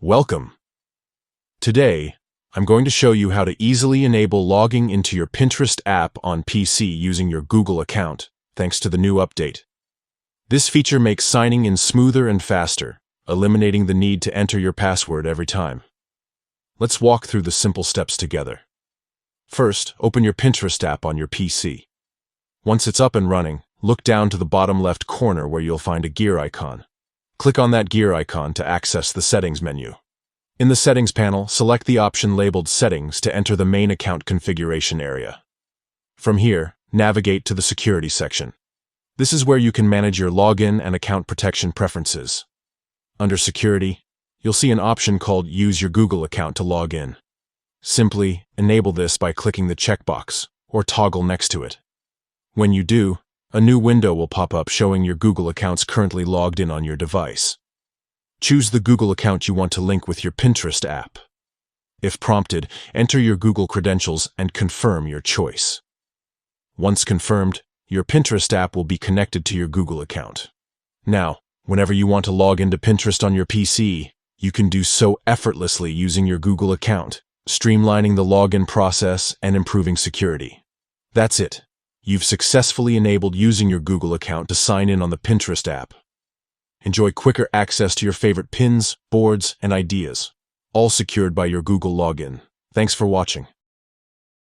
Welcome. Today, I'm going to show you how to easily enable logging into your Pinterest app on PC using your Google account, thanks to the new update. This feature makes signing in smoother and faster, eliminating the need to enter your password every time. Let's walk through the simple steps together. First, open your Pinterest app on your PC. Once it's up and running, look down to the bottom left corner where you'll find a gear icon. Click on that gear icon to access the Settings menu. In the Settings panel, select the option labeled Settings to enter the main account configuration area. From here, navigate to the Security section. This is where you can manage your login and account protection preferences. Under Security, you'll see an option called Use your Google account to log in. Simply enable this by clicking the checkbox or toggle next to it. When you do, a new window will pop up showing your Google accounts currently logged in on your device. Choose the Google account you want to link with your Pinterest app. If prompted, enter your Google credentials and confirm your choice. Once confirmed, your Pinterest app will be connected to your Google account. Now, whenever you want to log into Pinterest on your PC, you can do so effortlessly using your Google account, streamlining the login process and improving security. That's it. You've successfully enabled using your Google account to sign in on the Pinterest app. Enjoy quicker access to your favorite pins, boards, and ideas, all secured by your Google login. Thanks for watching.